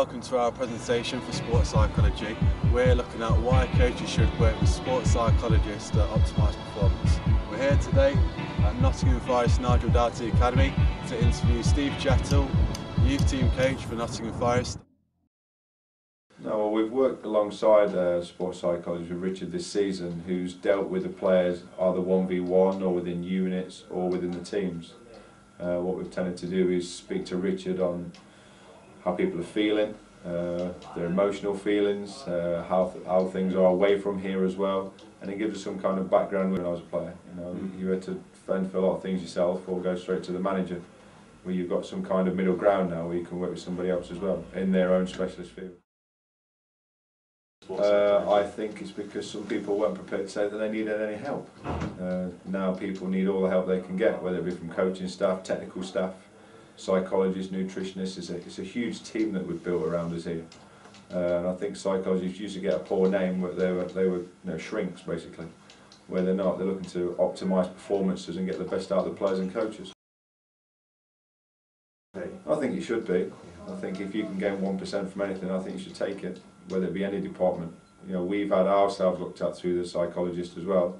welcome to our presentation for sports psychology. We're looking at why coaches should work with sports psychologists to optimise performance. We're here today at Nottingham Forest Nigel Doughty Academy to interview Steve Jettle, youth team coach for Nottingham Forest. No, well, we've worked alongside sports psychologist with Richard this season, who's dealt with the players either 1v1 or within units or within the teams. What we've tended to do is speak to Richard on how people are feeling, their emotional feelings, how things are away from here as well, and it gives us some kind of background. When I was a player, you had to fend for a lot of things yourself or go straight to the manager, where you've got some kind of middle ground now where you can work with somebody else as well in their own specialist field. I think it's because some people weren't prepared to say that they needed any help. Now people need all the help they can get, whether it be from coaching staff, technical staff, psychologists, nutritionists. It's a huge team that we've built around us here. And I think psychologists used to get a poor name, but they were shrinks basically, where they're not. They're looking to optimise performances and get the best out of the players and coaches. I think you should be. I think if you can gain 1% from anything, I think you should take it, whether it be any department. We've had ourselves looked at through the psychologist as well.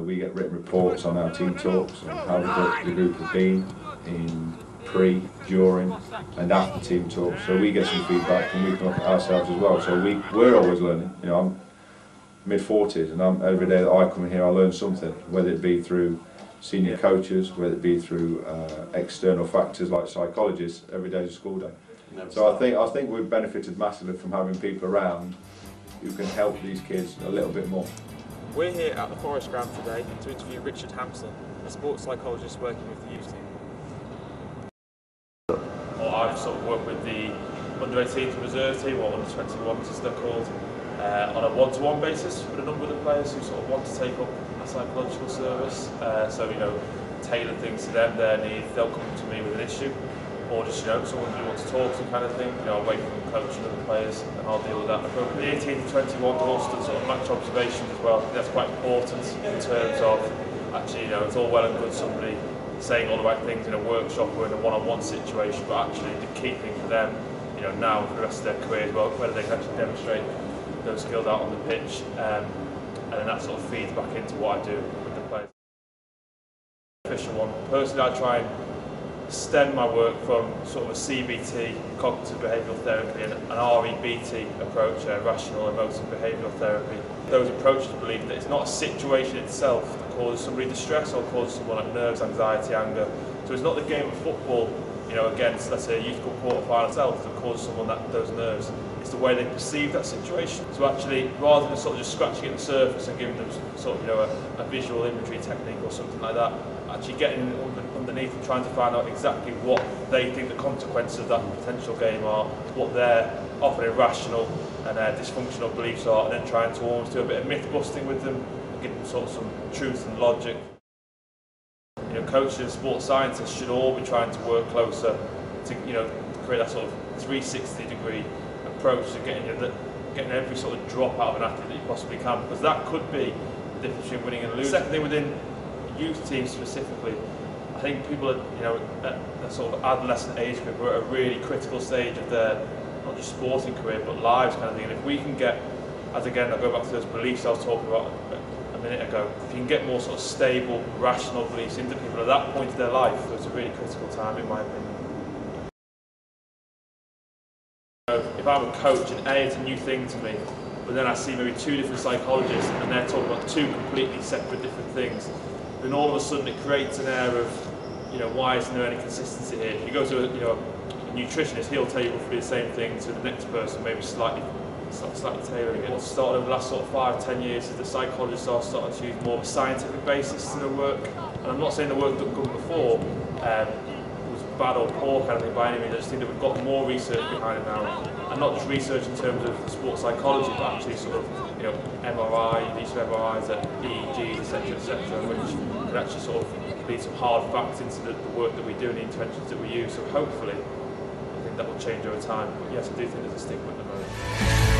We get written reports on our team talks, on how the group have been in pre, during and after team talks. So we get some feedback and we can look at ourselves as well. So we're always learning. I'm mid-40s and every day that I come in here I learn something, whether it be through senior coaches, whether it be through external factors like psychologists. Every day is a school day. So I think we've benefited massively from having people around who can help these kids a little bit more. We're here at the Forest ground today to interview Richard Hampson, a sports psychologist working with the youth team. Well, I've sort of worked with the under-18s reserve team, or under-21s as they're called, on a one-to-one basis with a number of the players who sort of want to take up a psychological service. So tailor things to them, their needs. They'll come to me with an issue, or just someone who wants to talk to kind of thing, away from coaching other players, and I'll deal with that. But the 18 to 21 also does sort of match observations as well. I think that's quite important in terms of actually, it's all well and good somebody saying all the right things in a workshop or in a one-on-one situation, but actually the key thing for them, now for the rest of their career as well, whether they can actually demonstrate those skills out on the pitch, and then that sort of feeds back into what I do with the players. Official one. Personally, I try and stem my work from sort of a CBT, cognitive behavioural therapy, and an REBT approach, rational emotive behavioural therapy. Those approaches believe that it's not a situation itself that causes somebody distress or causes someone like nerves, anxiety, anger. So it's not the game of football, against, let's say, a youth cup quarter final itself that causes someone those nerves. It's the way they perceive that situation. So actually, rather than sort of just scratching at the surface and giving them sort of a visual imagery technique or something like that, actually getting underneath and trying to find out exactly what they think the consequences of that potential game are, what their often irrational and dysfunctional beliefs are, and then trying to almost do a bit of myth busting with them and give them sort of some truth and logic. Coaches and sports scientists should all be trying to work closer to create that sort of 360-degree approach to getting every sort of drop out of an athlete that you possibly can, because that could be the difference between winning and losing. Second thing, within youth teams specifically, I think people are at that sort of adolescent age group are at a really critical stage of their not just sporting career but lives kind of thing. And if we can get, as again I go back to those beliefs I was talking about a minute ago, if you can get more sort of stable, rational beliefs into people at that point of their life, it's a really critical time in my opinion. If I'm a coach and it's a new thing to me, but then I see maybe two different psychologists and they're talking about two completely separate different things, then all of a sudden it creates an air of, why isn't there any consistency here? If you go to a nutritionist, he'll tell you roughly the same thing to the next person, maybe slightly tailoring it. What's started over the last sort of 5-10 years is the psychologists are starting to use more of a scientific basis to their work. And I'm not saying the work that we've done before was bad or poor kind of thing by any means. I just think that we've got more research behind it now, and not just research in terms of sports psychology, but actually sort of MRI, use of MRIs, EEGs, etc., which could actually sort of lead some hard facts into the work that we do and the interventions that we use. So hopefully, I think that will change over time. But yes, I do think there's a stigma at the moment.